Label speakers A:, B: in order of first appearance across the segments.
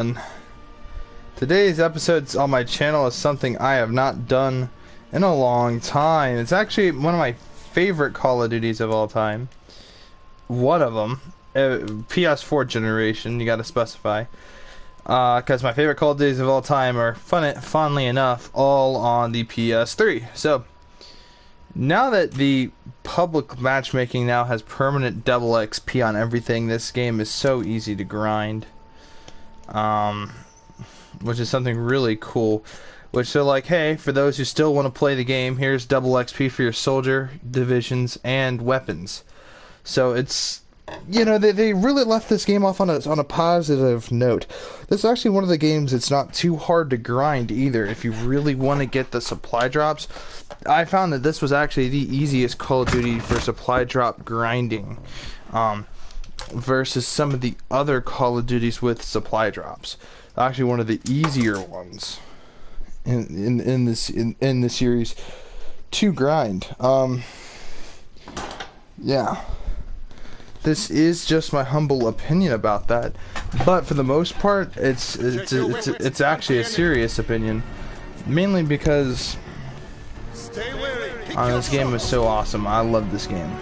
A: And today's episode on my channel is something I have not done in a long time. It's actually one of my favorite Call of Duties of all time. One of them, PS4 generation, you gotta specify. Because my favorite Call of Duties of all time are, funnily enough, all on the PS3. So, now that the public matchmaking now has permanent double XP on everything, this game is so easy to grind. Which is something really cool. Which they're like, hey, for those who still want to play the game, here's double XP for your soldier, divisions, and weapons. So it's, you know, they really left this game off on a positive note. This is actually one of the games that's not too hard to grind either. If you really want to get the supply drops, I found that this was actually the easiest Call of Duty for supply drop grinding, versus some of the other Call of Duties with supply drops. Actually, one of the easier ones in the series to grind. Yeah. This is just my humble opinion about that, but for the most part, it's actually a serious opinion, mainly because this game is so awesome. I love this game.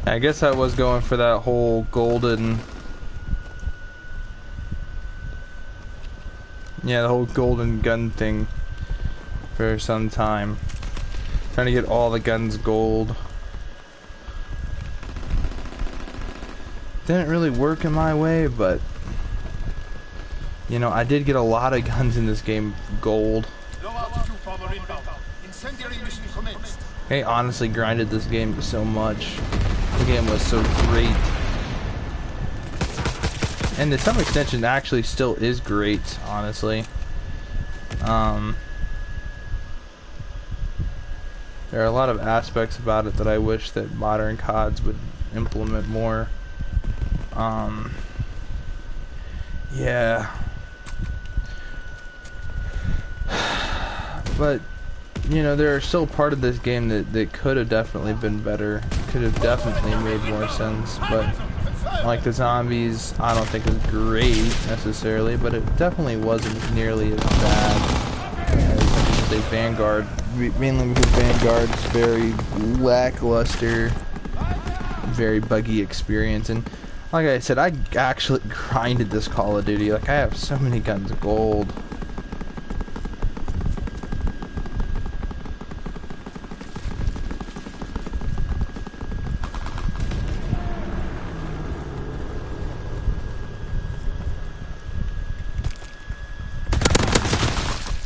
A: I guess I was going for that whole golden... Yeah, the whole golden gun thing for some time. Trying to get all the guns gold. Didn't really work in my way, but... You know, I did get a lot of guns in this game gold. I honestly grinded this game so much. The game was so great, and to some extent it actually still is great, honestly. There are a lot of aspects about it that I wish that modern CODs would implement more. Yeah, but you know, there are still part of this game that could have definitely been better, could have definitely made more sense, but like the zombies, I don't think is great necessarily, but it definitely wasn't nearly as bad as, say, Vanguard, mainly because Vanguard's very lackluster, very buggy experience. And like I said, I actually grinded this Call of Duty. Like, I have so many guns gold.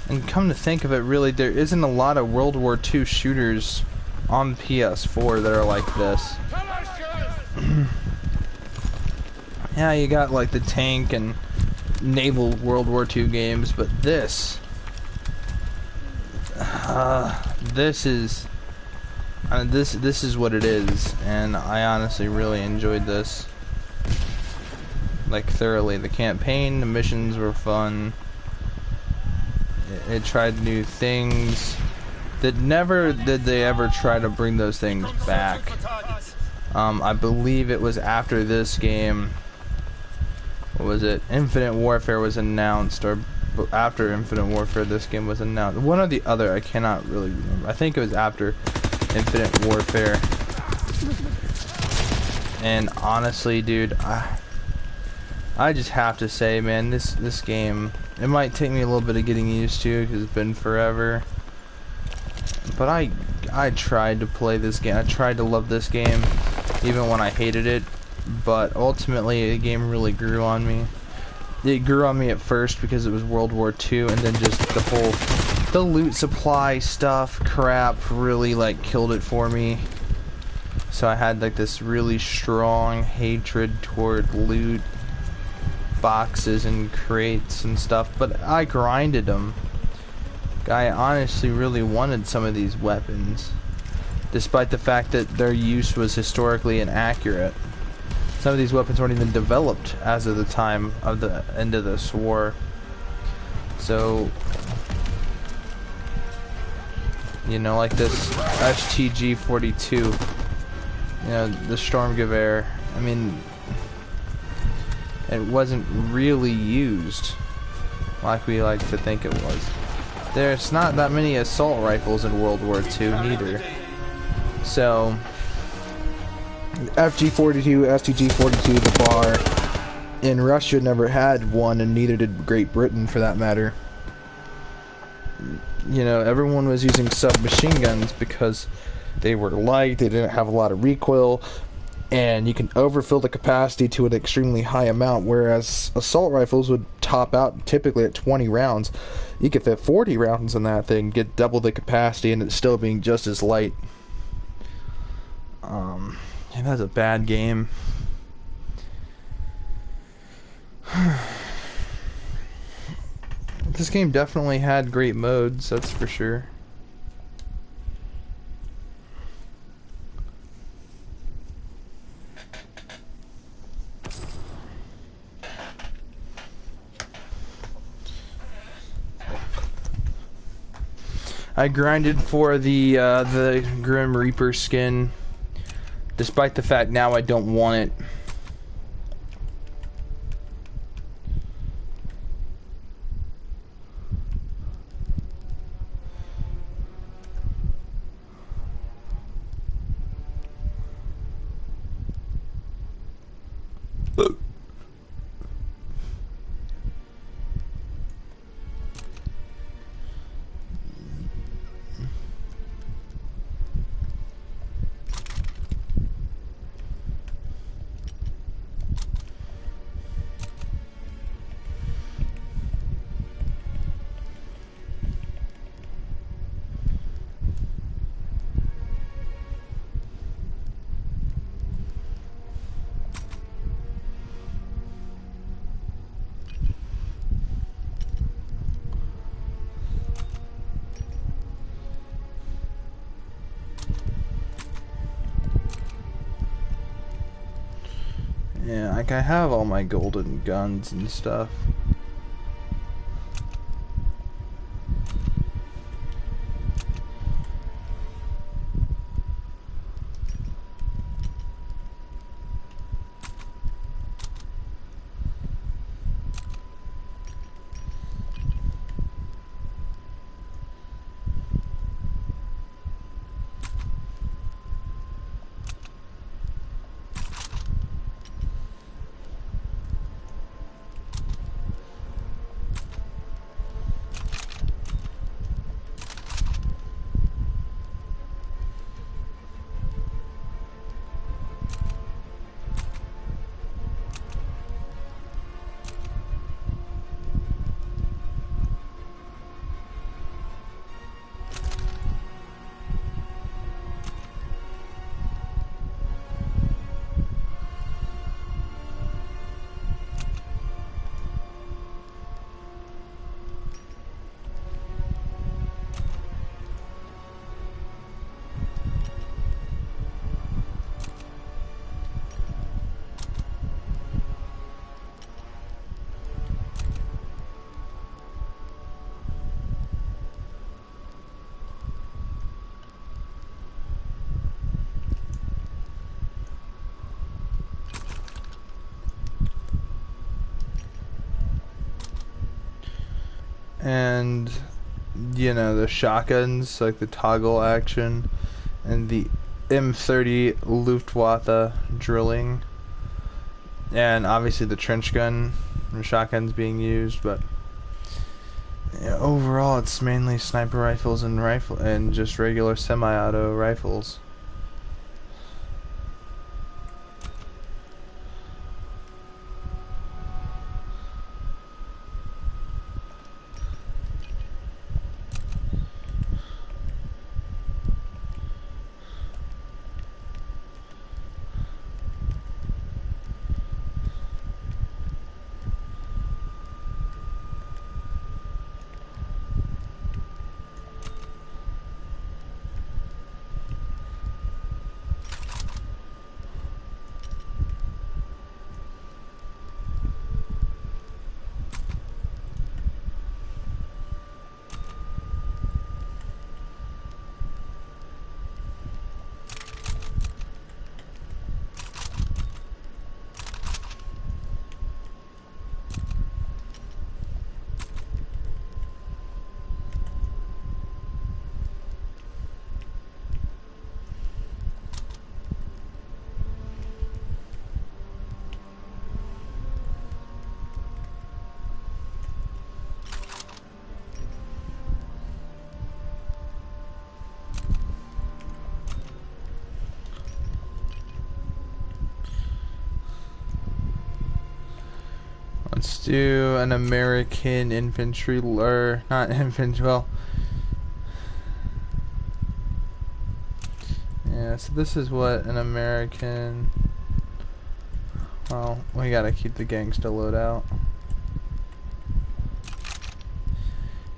A: And come to think of it, really, there isn't a lot of World War II shooters on PS4 that are like this. Yeah, you got like the tank and naval World War II games, but this is this is what it is, and I honestly really enjoyed this, like, thoroughly. The campaign, the missions were fun. It tried new things. Never did they ever try to bring those things back. I believe it was after this game. What was it? Infinite Warfare was announced, or after Infinite Warfare this game was announced. One or the other, I cannot really remember. I think it was after Infinite Warfare. And honestly, dude, I just have to say, man, this game, it might take me a little bit of getting used to because it's been forever, but I tried to play this game. I tried to love this game even when I hated it, but ultimately the game really grew on me. it grew on me at first because it was World War II, and then just the loot supply stuff crap really like killed it for me. So I had like this really strong hatred toward loot boxes and crates and stuff, but I grinded them. I honestly really wanted some of these weapons, despite the fact that their use was historically inaccurate. Some of these weapons weren't even developed as of the time of the end of this war. So, you know, like this STG-42, you know, the Stormgewehr, I mean, it wasn't really used like we like to think it was. There's not that many assault rifles in World War II neither. So, FG-42, STG-42, the bar, in Russia never had one, and neither did Great Britain for that matter. You know, everyone was using submachine guns because they were light, they didn't have a lot of recoil, and you can overfill the capacity to an extremely high amount, whereas assault rifles would top out typically at 20 rounds. You could fit 40 rounds in that thing, get double the capacity, and it's still being just as light. And that's a bad game. This game definitely had great modes, that's for sure. I grinded for the Grim Reaper skin, despite the fact now I don't want it. Yeah, like I have all my golden guns and stuff. And you know, the shotguns, like the toggle action, and the M30 Luftwaffe drilling, and obviously the trench gun and shotguns being used. But yeah, overall it's mainly sniper rifles and just regular semi-auto rifles. Let's do an American infantry, or not infantry, well, yeah, so this is what an American, well, we gotta keep the gangsta loadout.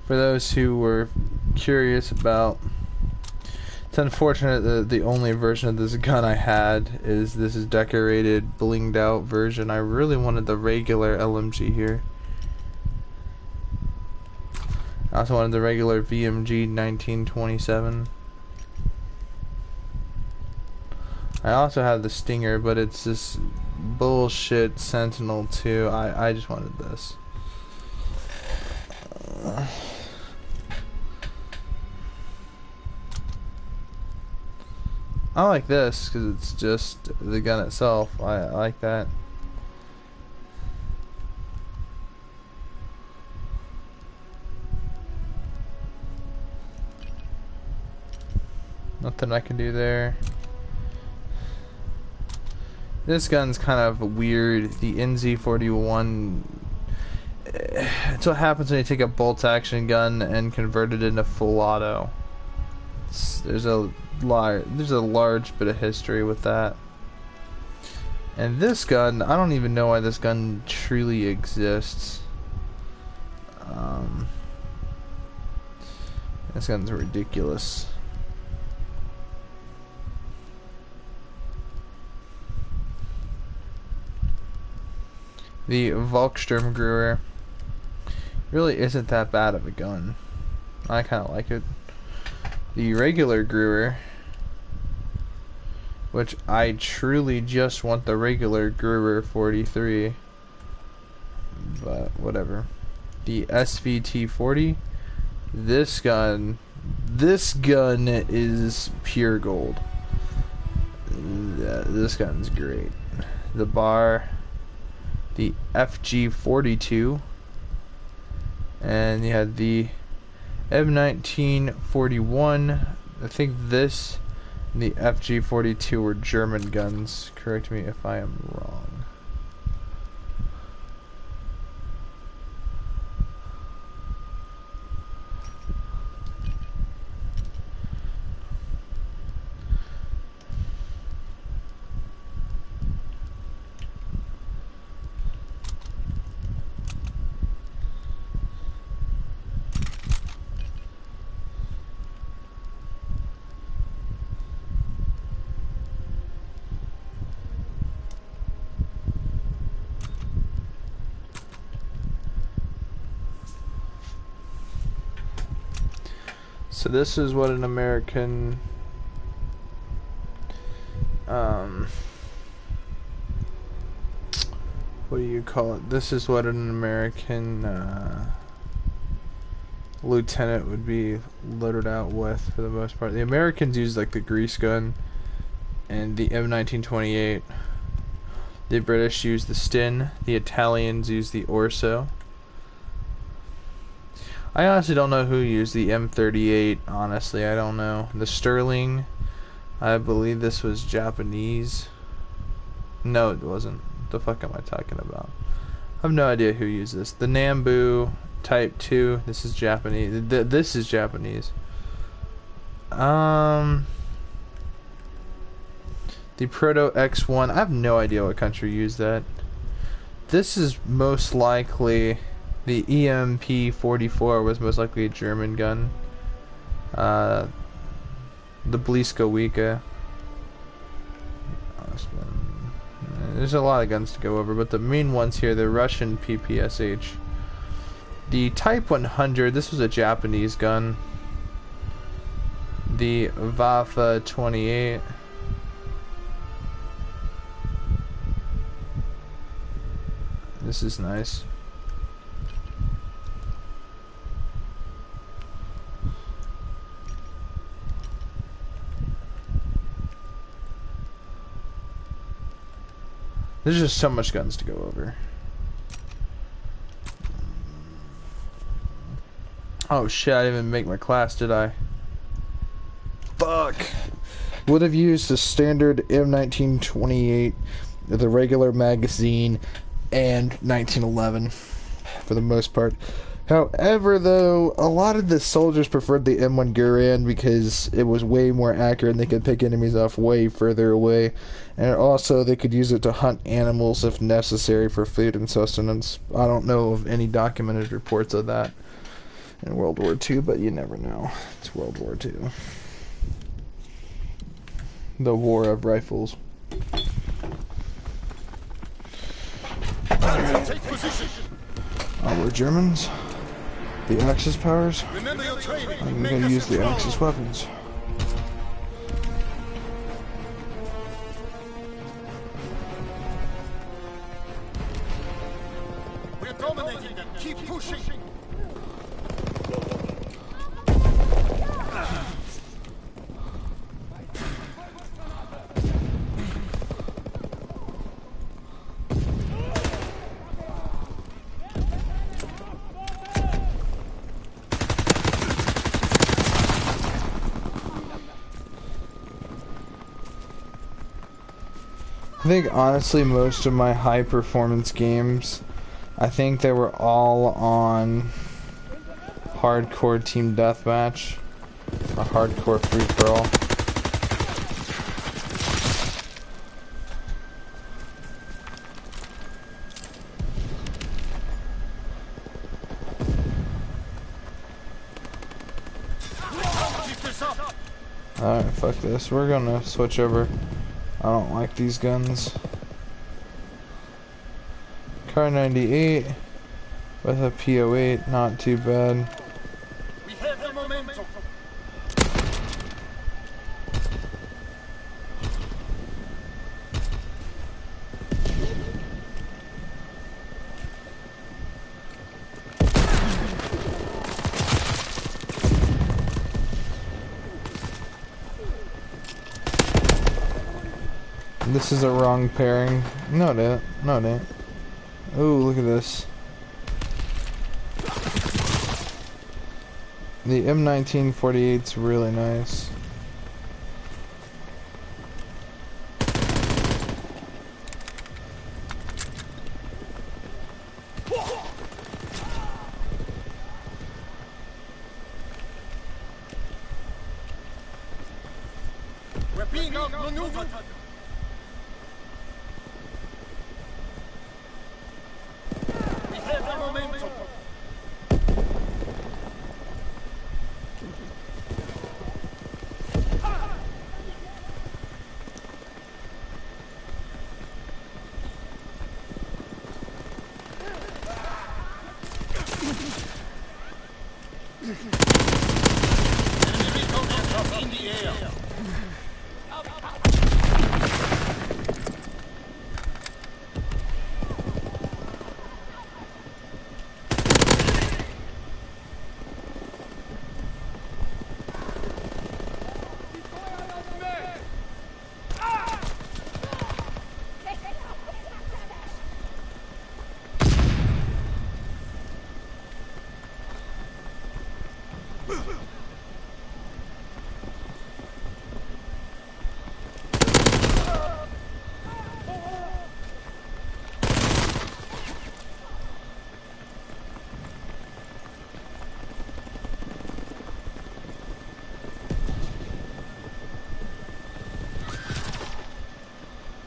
A: For those who were curious about, it's unfortunate that the only version of this gun I had is this is decorated, blinged out version. I really wanted the regular LMG here. I also wanted the regular VMG 1927. I also have the Stinger, but it's this bullshit Sentinel 2. I just wanted this. I like this because it's just the gun itself. I like that. Nothing I can do there. This gun's kind of weird. The NZ41. It's what happens when you take a bolt action gun and convert it into full auto. There's a large bit of history with that. And this gun, I don't even know why this gun truly exists. This gun's ridiculous. The Volkssturmgewehr really isn't that bad of a gun. I kind of like it. The regular Gewehr, which I truly just want the regular Gewehr 43, but whatever. The SVT-40, this gun is pure gold. This gun's great. The bar, the FG-42, and you had the M1941. I think this and the FG-42 were German guns. Correct me if I am wrong. So this is what an American what do you call it? This is what an American lieutenant would be loaded out with for the most part. The Americans use like the grease gun and the M1928. The British use the Stin. The Italians use the Orso. I honestly don't know who used the M38, honestly, I don't know. The Sterling, I believe this was Japanese. No, it wasn't. What the fuck am I talking about? I have no idea who used this. The Nambu Type 2, this is Japanese. This is Japanese. The Proto X1, I have no idea what country used that. This is most likely... The EMP-44 was most likely a German gun. The Bliskowicz. There's a lot of guns to go over, but the main ones here, the Russian PPSH. The Type 100, this was a Japanese gun. The Waffe 28. This is nice. There's just so much guns to go over. Oh shit, I didn't even make my class, did I? Fuck! Would have used the standard M1928, the regular magazine, and 1911 for the most part. However, though, a lot of the soldiers preferred the M1 Garand because it was way more accurate and they could pick enemies off way further away. And also, they could use it to hunt animals if necessary for food and sustenance. I don't know of any documented reports of that in World War II, but you never know. It's World War II. The War of Rifles.
B: Take position.
A: We're Germans. The Axis powers.
B: Remember your training.
A: I'm gonna use the Axis weapons.
B: We're dominating them. Keep pushing.
A: I think honestly most of my high performance games, I think they were all on hardcore team deathmatch or hardcore free for all. Alright, fuck this. We're gonna switch over. I don't like these guns. Car 98 with a PO8, not too bad.
B: We have the momentum.
A: This is a wrong pairing. No, it ain't. No, it ain't. Ooh, look at this. The M1948's really nice.
B: We're being outmaneuvered. We have the momentum. Enemy aircraft in the air.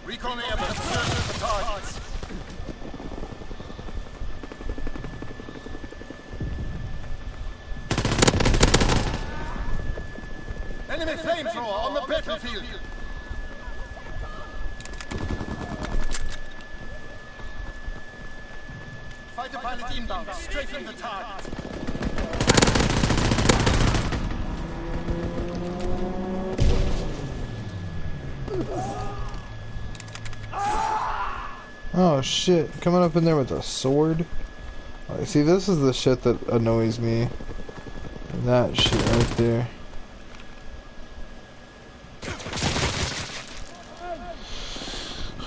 B: Recon airmen, search the targets. Enemy flamethrower on the battlefield. Fighter pilot inbound, strafing the target.
A: Oh shit, coming up in there with a sword. Alright, see, this is the shit that annoys me. That shit right there.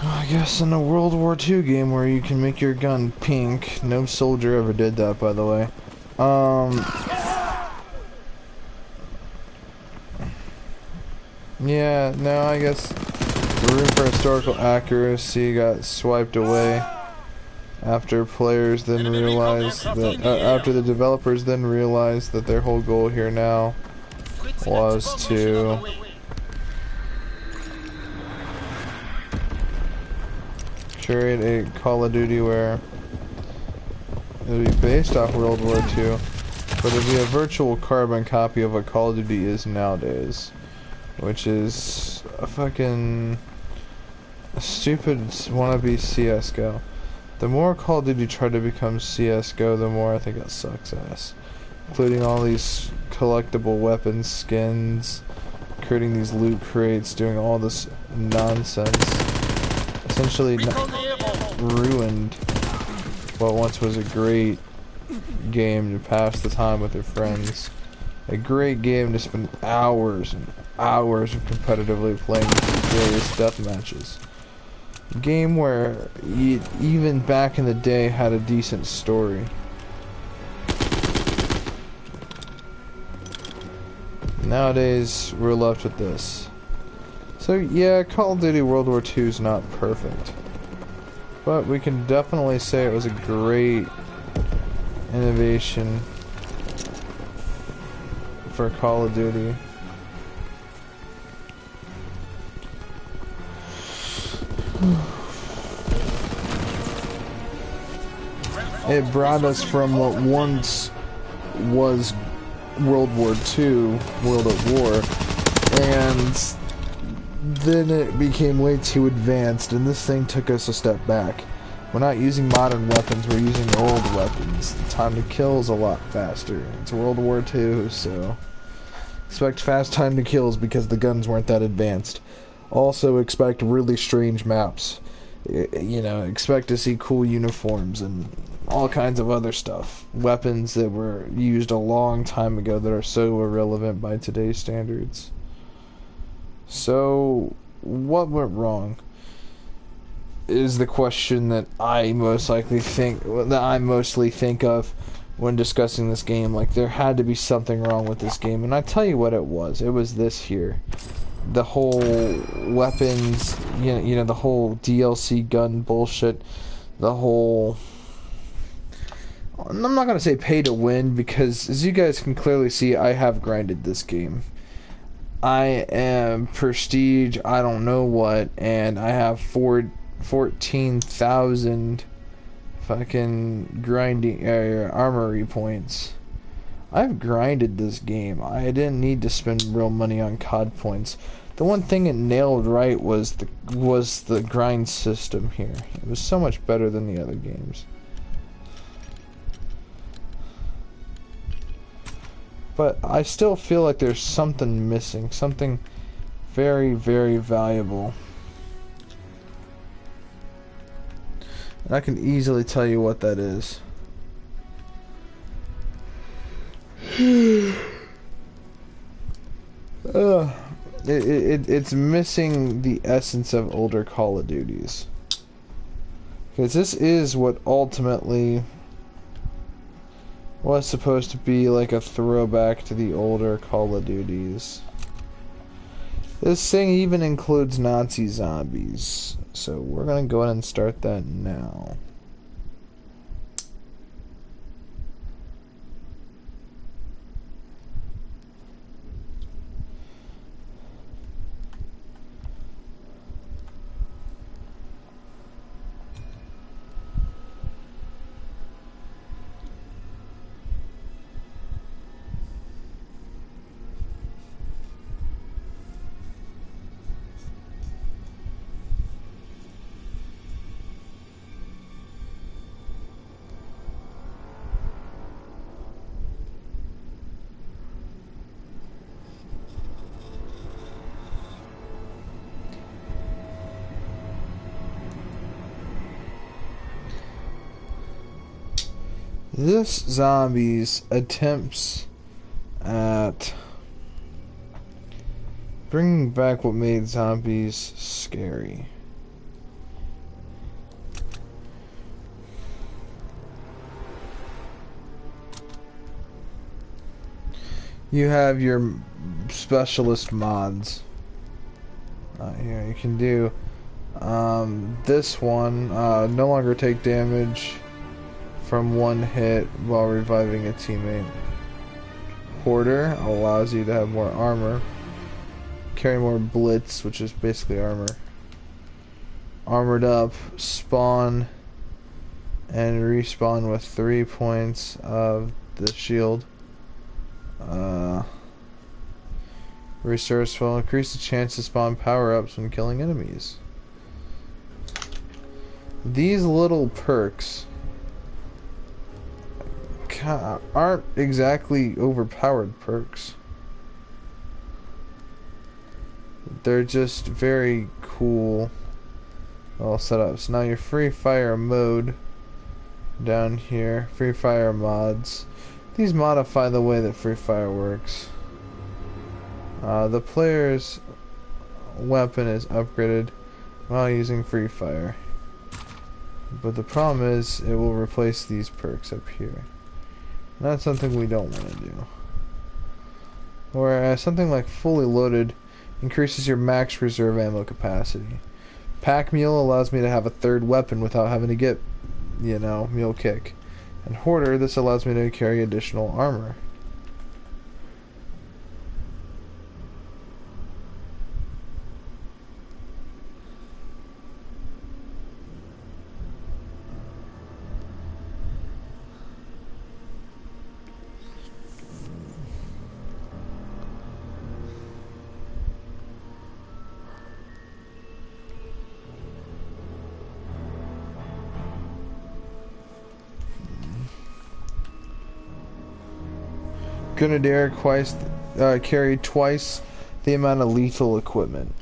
A: I guess in a World War II game where you can make your gun pink, no soldier ever did that, by the way. Yeah, no, I guess the room for historical accuracy got swiped away. After players then realized that, after the developers then realized that their whole goal here now was to create a Call of Duty where it would be based off World War II, but it would be a virtual carbon copy of what Call of Duty is nowadays, which is a fucking stupid wannabe CSGO. The more Call of Duty try to become CSGO, the more I think it sucks ass. Including all these collectible weapons, skins, creating these loot crates, doing all this nonsense. Essentially ruined what once was a great game to pass the time with your friends. A great game to spend hours and hours of competitively playing various death matches. A game where you, even back in the day, had a decent story. Nowadays, we're left with this. So yeah, Call of Duty World War II is not perfect, but we can definitely say it was a great innovation for Call of Duty. It brought us from what once was World War II, World at War, and then it became way too advanced, and this thing took us a step back. We're not using modern weapons, we're using old weapons. The time to kill is a lot faster. It's World War II, so expect fast time to kills because the guns weren't that advanced. Also expect really strange maps. You know, expect to see cool uniforms and all kinds of other stuff. Weapons that were used a long time ago that are so irrelevant by today's standards. So, what went wrong is the question that I mostly think of when discussing this game. Like, there had to be something wrong with this game, and I tell you what it was. It was this here. The whole weapons, you know, the whole DLC gun bullshit, the whole... I'm not going to say pay to win, because as you guys can clearly see, I have grinded this game. I am prestige, I don't know what, and I have 14,000 fucking grinding armory points. I've grinded this game. I didn't need to spend real money on COD points. The one thing it nailed right was the grind system here. It was so much better than the other games. But I still feel like there's something missing, something very, very valuable. And I can easily tell you what that is. It's missing the essence of older Call of Duties. Because this is what ultimately was supposed to be like a throwback to the older Call of Duties. This thing even includes Nazi zombies. So we're gonna go ahead and start that now. This zombies attempts at bringing back what made zombies scary. You have your specialist mods. Here you can do This one, no longer take damage from one hit while reviving a teammate. Hoarder allows you to have more armor. Carry more blitz, which is basically armor. Armored up, spawn, and respawn with 3 points of the shield. Resourceful, increase the chance to spawn power-ups when killing enemies. These little perks aren't exactly overpowered perks. They're just very cool all setups. Now your free fire mode down here, free fire mods. These modify the way that free fire works. The player's weapon is upgraded while using free fire. But the problem is it will replace these perks up here. And that's something we don't want to do. Whereas something like fully loaded increases your max reserve ammo capacity. Pack mule allows me to have a third weapon without having to get, you know, mule kick. And hoarder, this allows me to carry additional armor. Grenadier carried twice the amount of lethal equipment.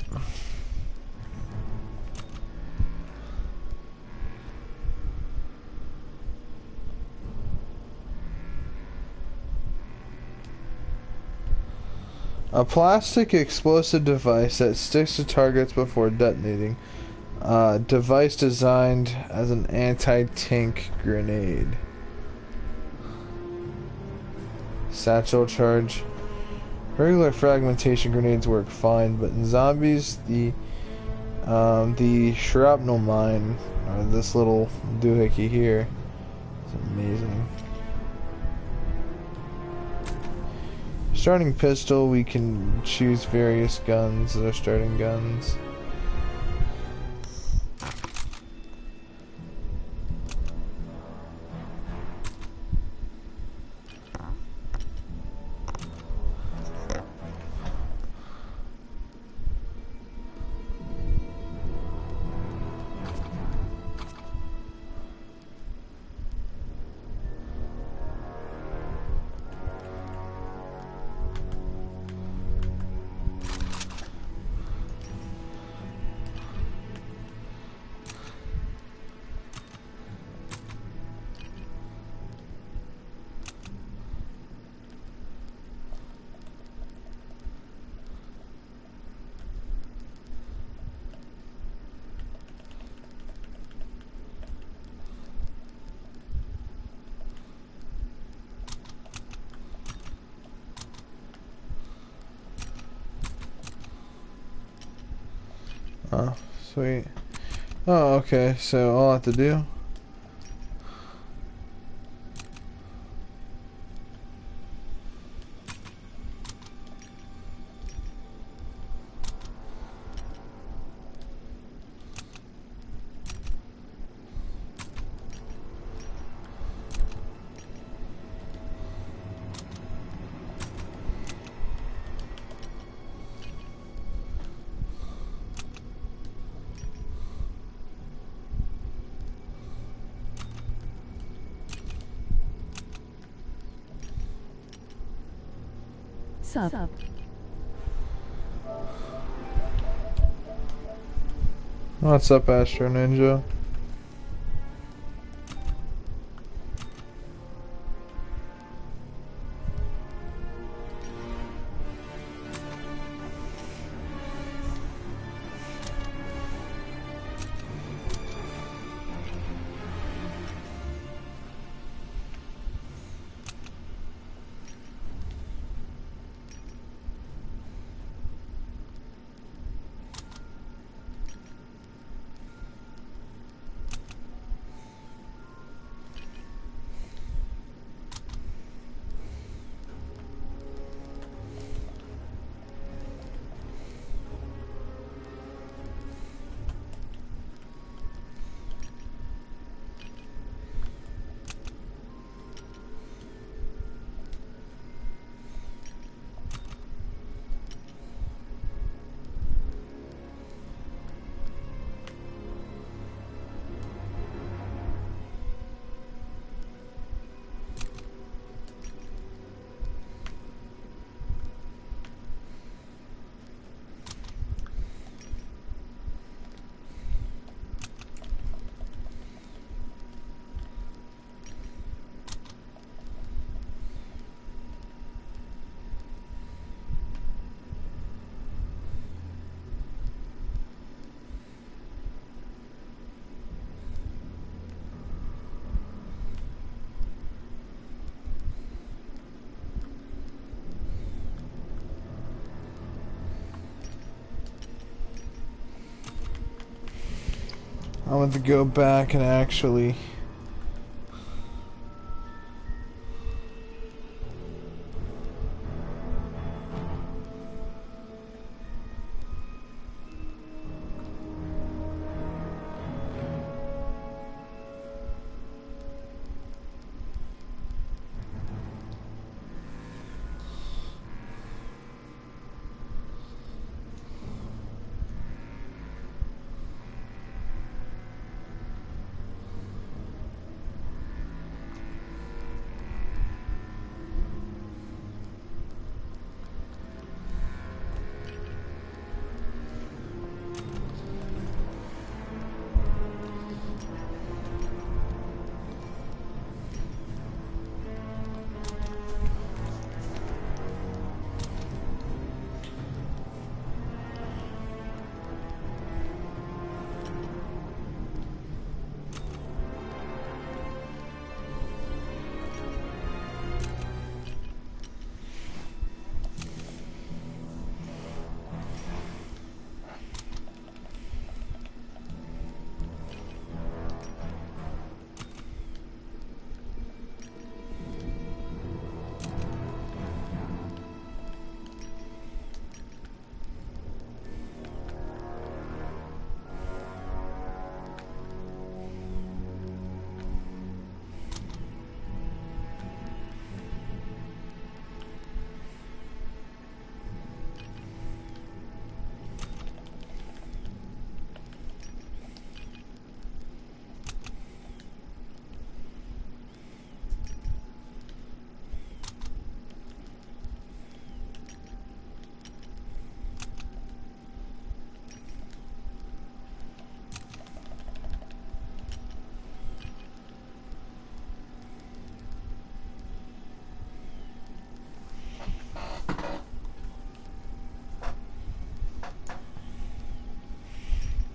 A: A plastic explosive device that sticks to targets before detonating. Device designed as an anti-tank grenade. Satchel charge. Regular fragmentation grenades work fine, but in zombies, the shrapnel mine, or this little doohickey here, is amazing. Starting pistol, we can choose various guns that are starting guns. Oh, sweet. Oh, okay, so all I have to do.
C: Sup.
A: What's up, Astro Ninja? I'm going to go back and actually...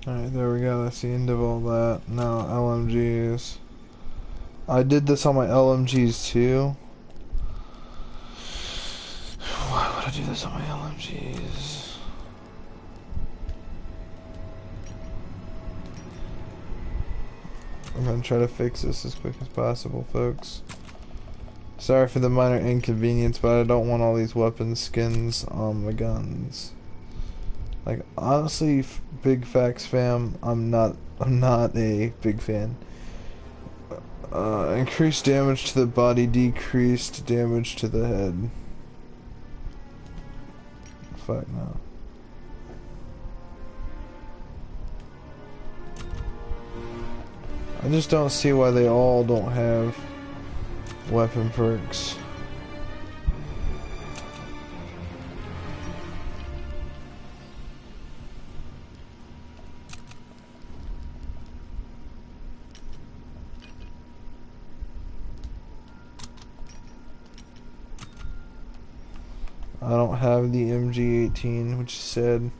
A: Alright, there we go. That's the end of all that. Now, LMGs. I did this on my LMGs too. Why would I do this on my LMGs? I'm gonna try to fix this as quick as possible, folks. Sorry for the minor inconvenience, but I don't want all these weapon skins on my guns. Like, honestly, big facts fam, I'm not a big fan. Increased damage to the body, decreased damage to the head. Fuck no. I just don't see why they all don't have weapon perks. I don't have the MG18, which is sad.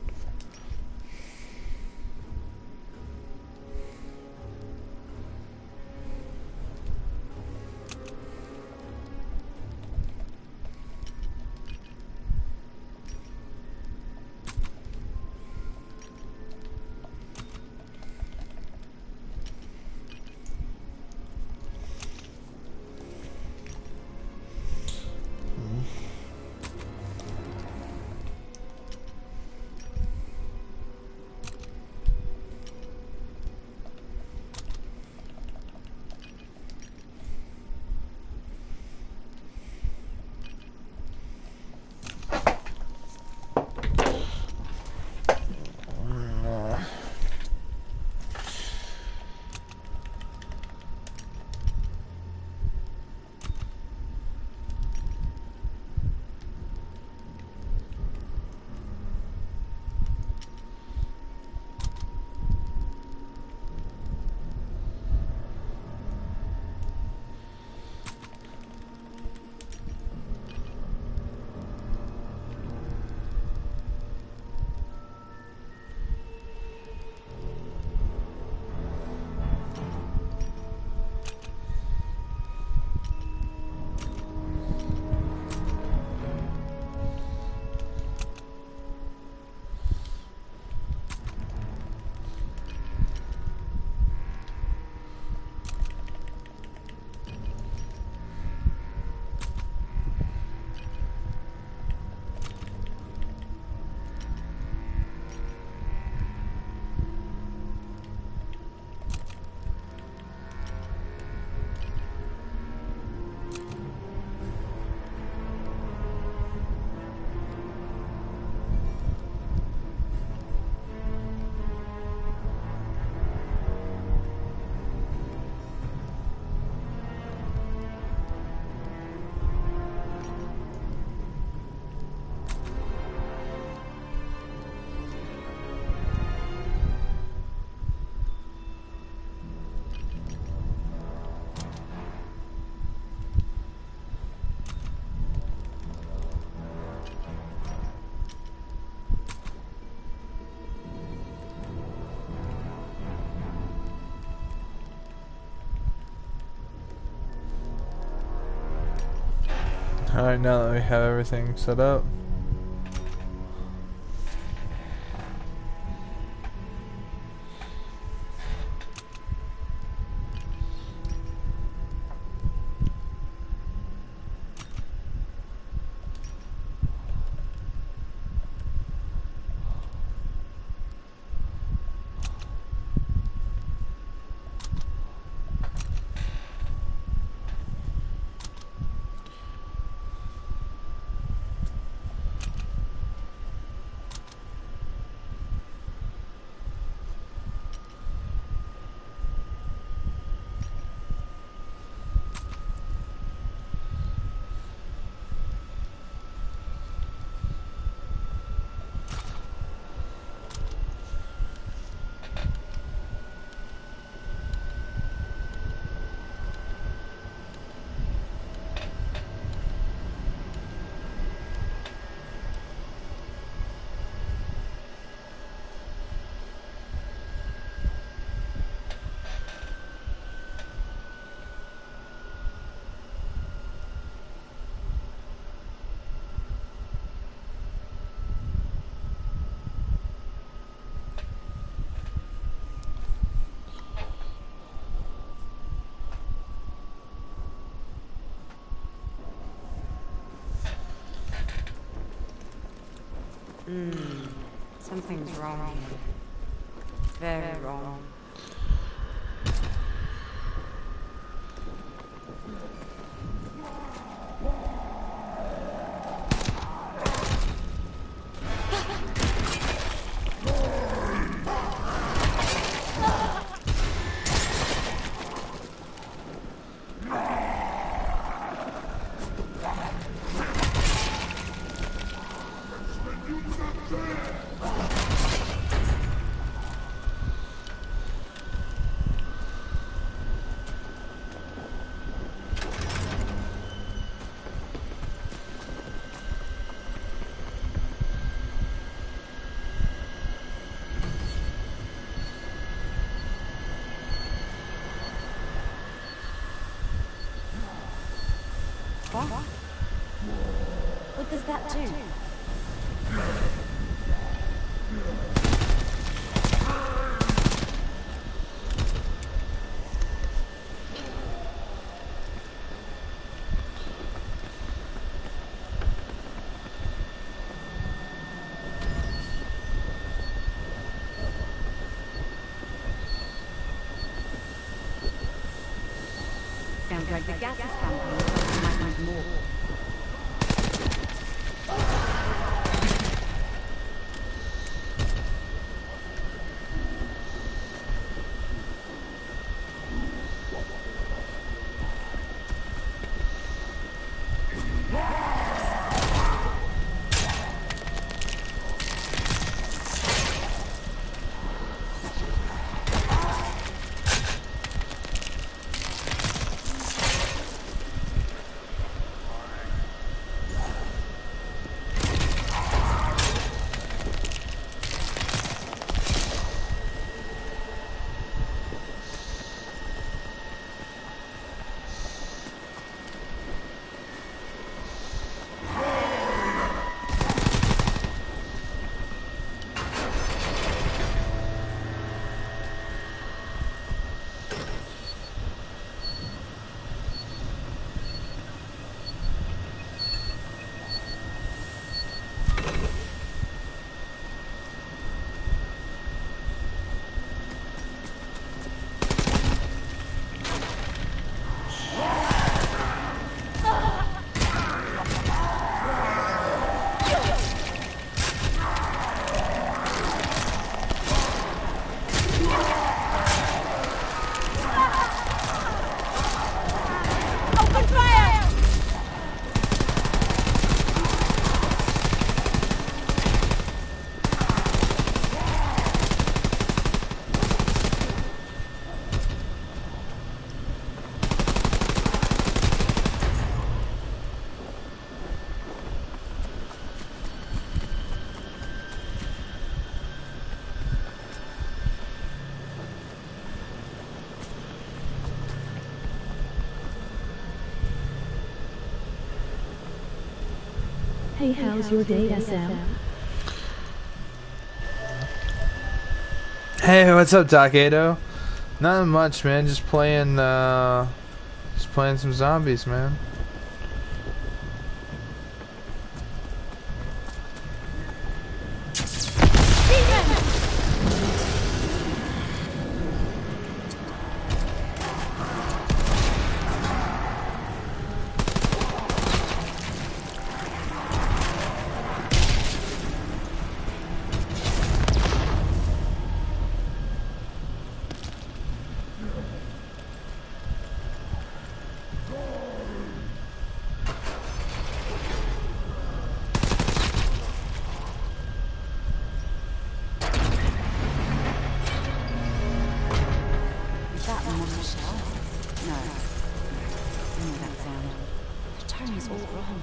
A: Alright, now that we have everything set up.
C: Something's wrong here. Very wrong. What does that do? Sounds like the gas is pumping. We might need more.
D: Hey, how's your day, SM?
A: Hey, what's up, Takedo? Not much, man. Just playing some zombies, man.
C: Is that one of the shells? No. I know that sound. The tone is all wrong.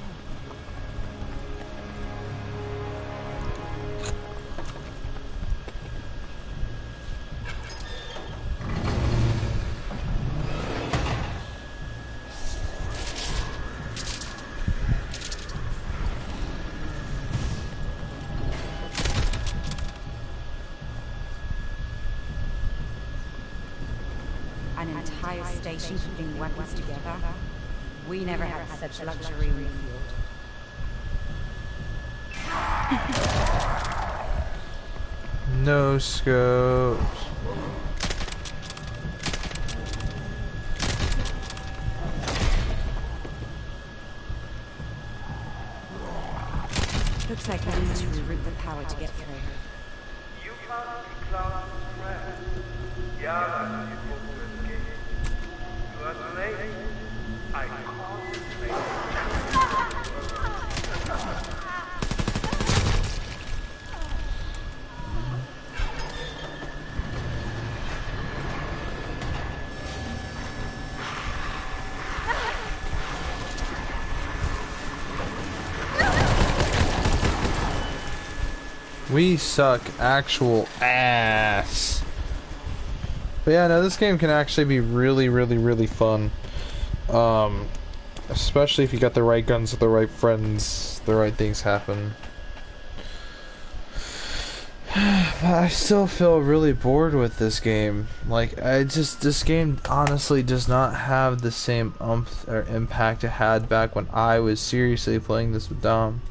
C: An entire station putting weapons together. We never had such luxury in the field.
A: No scopes.
C: Looks like we need to reroute the power to get through.
E: You found the cloud friend. Yeah, you hope to escape. You are late. I can't wait.
A: We suck actual ass. But yeah, no, this game can actually be really, really, really fun. Especially if you got the right guns with the right friends, the right things happen. But I still feel really bored with this game. Like, this game honestly does not have the same umph or impact it had back when I was seriously playing this with Dom.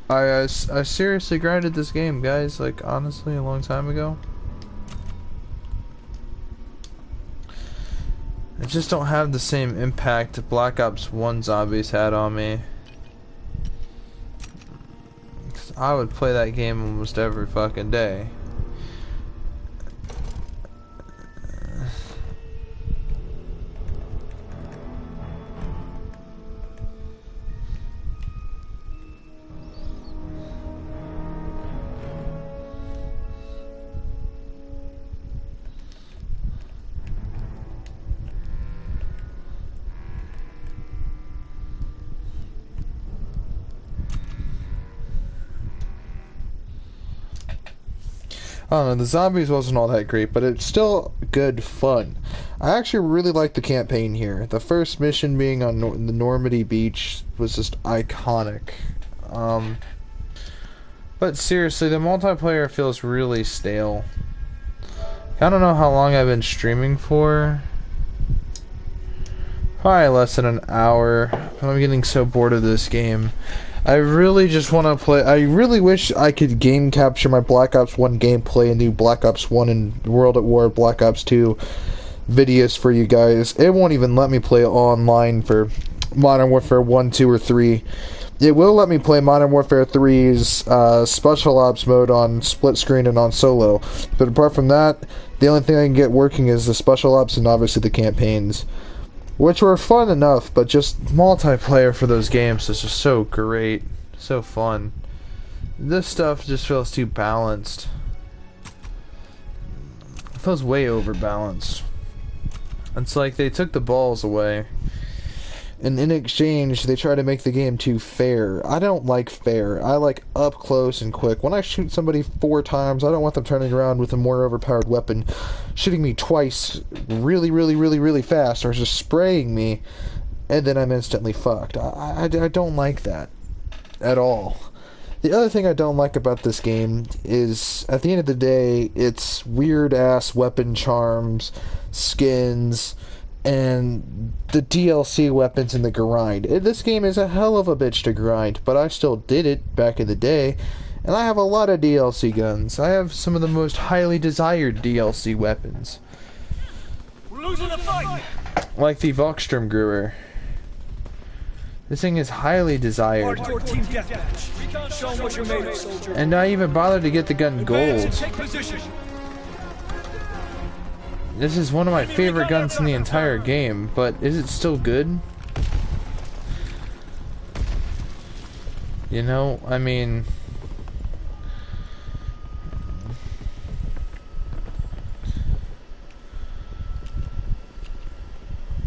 A: I seriously grinded this game, guys, like, honestly, a long time ago. I just don't have the same impact Black Ops 1 zombies had on me. 'Cause I would play that game almost every fucking day. I don't know, the zombies wasn't all that great, but it's still good fun. I actually really like the campaign here. The first mission being on the Normandy beach was just iconic. But seriously, the multiplayer feels really stale. I don't know how long I've been streaming for. Probably less than an hour. I'm getting so bored of this game. I really just want to play. I really wish I could game capture my Black Ops 1 gameplay and do Black Ops 1 and World at War, Black Ops 2 videos for you guys. It won't even let me play online for Modern Warfare 1, 2, or 3. It will let me play Modern Warfare 3's Special Ops mode on split screen and on solo. But apart from that, the only thing I can get working is the Special Ops and obviously the campaigns. Which were fun enough, but just multiplayer for those games is just so great. So fun. This stuff just feels too balanced. It feels way overbalanced. It's like they took the balls away. And in exchange, they try to make the game too fair. I don't like fair. I like up close and quick. When I shoot somebody 4 times, I don't want them turning around with a more overpowered weapon, shooting me twice really, really, really, really fast, or just spraying me, and then I'm instantly fucked. I don't like that. at all. The other thing I don't like about this game is, at the end of the day, it's weird-ass weapon charms, skins, and the DLC weapons in the grind. This game is a hell of a bitch to grind, but I still did it back in the day, and I have a lot of DLC guns. I have some of the most highly desired DLC weapons.
B: We're losing the fight!
A: Like the Volkstrom Gruer. This thing is highly desired.
B: Hardcore team deathmatch. Show 'em what you're made of, soldier.
A: And I even bothered to get the gun
B: Advance and
A: gold.
B: take position.
A: This is one of my favorite guns in the entire game, but is it still good? You know, I mean...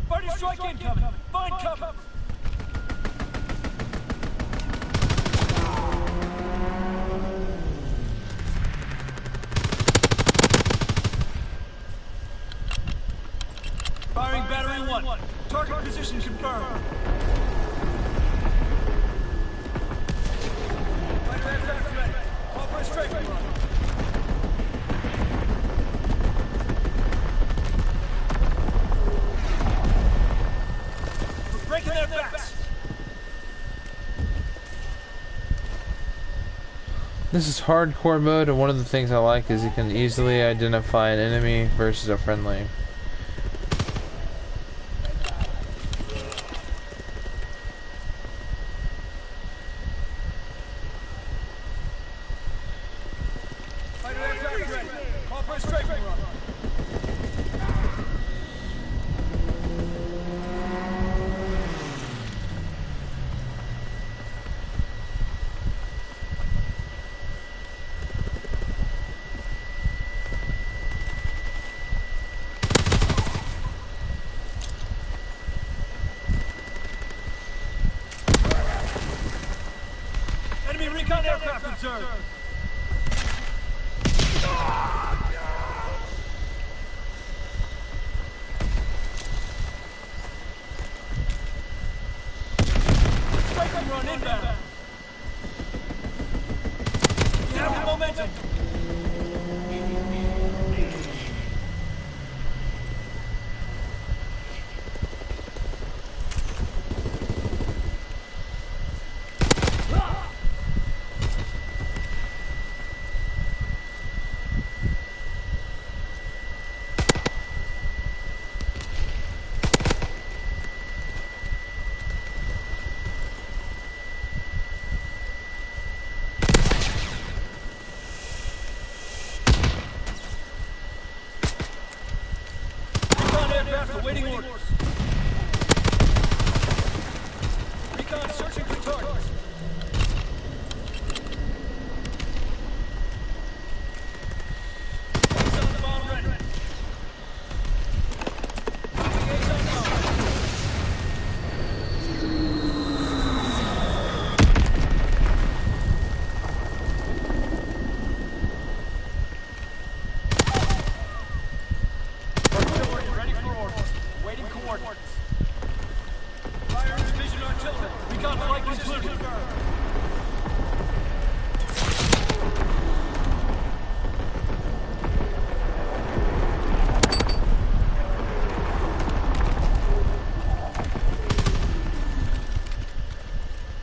B: Fighter strike incoming. Find cover. Firing battery 1. Target position confirmed. Fighter aircraft ready. Call for a strafing run. We're breaking their backs.
A: This is hardcore mode, and one of the things I like is you can easily identify an enemy versus a friendly.
B: Fighter aircraft ready. Call for a strafing run. Enemy recon aircraft observed. Strafing run inbound. You have the momentum. Recon aircraft awaiting orders. Recon searching for targets. Liaison bomb ready. Liaison bomb. Artillery ready for orders. Waiting coordinates. Fire division artillery. Recon flight concluded.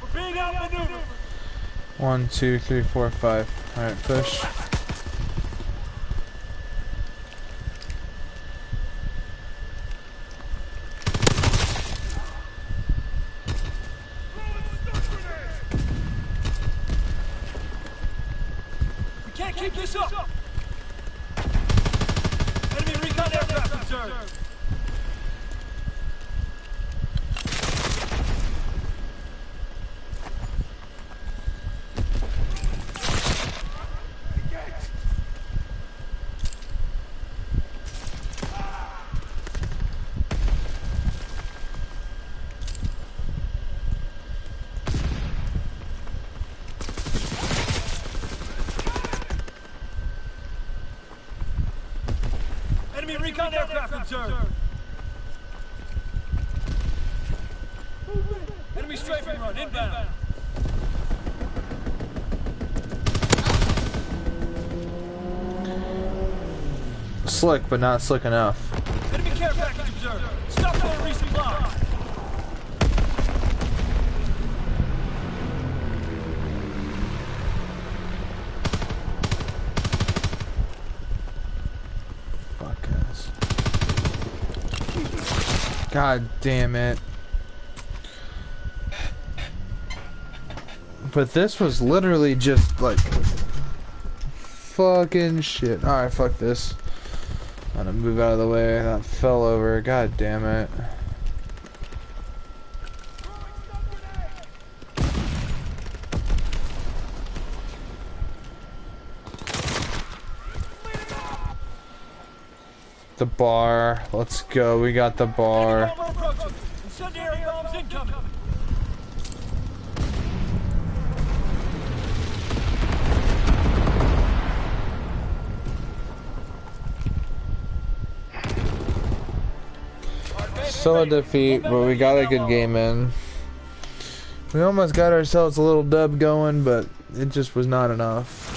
B: We're being outmaneuvered.
A: 1, 2, 3, 4, 5. Alright, push.
B: We can't keep this up. Enemy recon aircraft observed. Enemy recon aircraft observed. Enemy strafing run inbound.
A: slick, but not slick enough.
B: Enemy care package observed. Stop for a resupply.
A: Fuck ass. God damn it. But this was literally just like fucking shit. Alright, fuck this. I'm gonna move out of the way. That fell over. God damn it. The bar. Let's go. We got the bar.
B: Bomber approaching. Incendiary bombs incoming.
A: Still a defeat, but we got a good game in. We almost got ourselves a little dub going, but it just was not enough.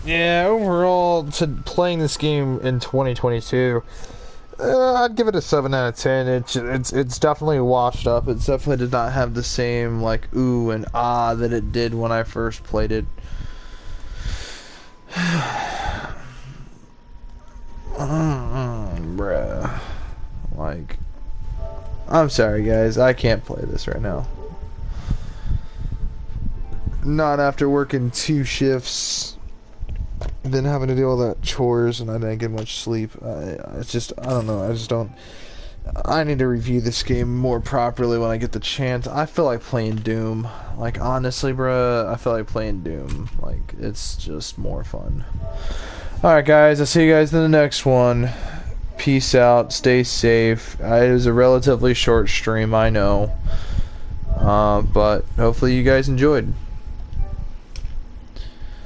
A: Yeah, overall, to playing this game in 2022, I'd give it a 7 out of 10. It's definitely washed up. It definitely did not have the same like ooh and ah that it did when I first played it. Bruh. Like, I'm sorry guys, I can't play this right now. Not after working 2 shifts. Then having to do all that chores and I didn't get much sleep. It's just, I don't know, I need to review this game more properly when I get the chance. I feel like playing Doom. Like, honestly, bruh, I feel like playing Doom. Like, it's just more fun. Alright guys, I'll see you guys in the next one. Peace out, stay safe. It was a relatively short stream, I know. But hopefully you guys enjoyed.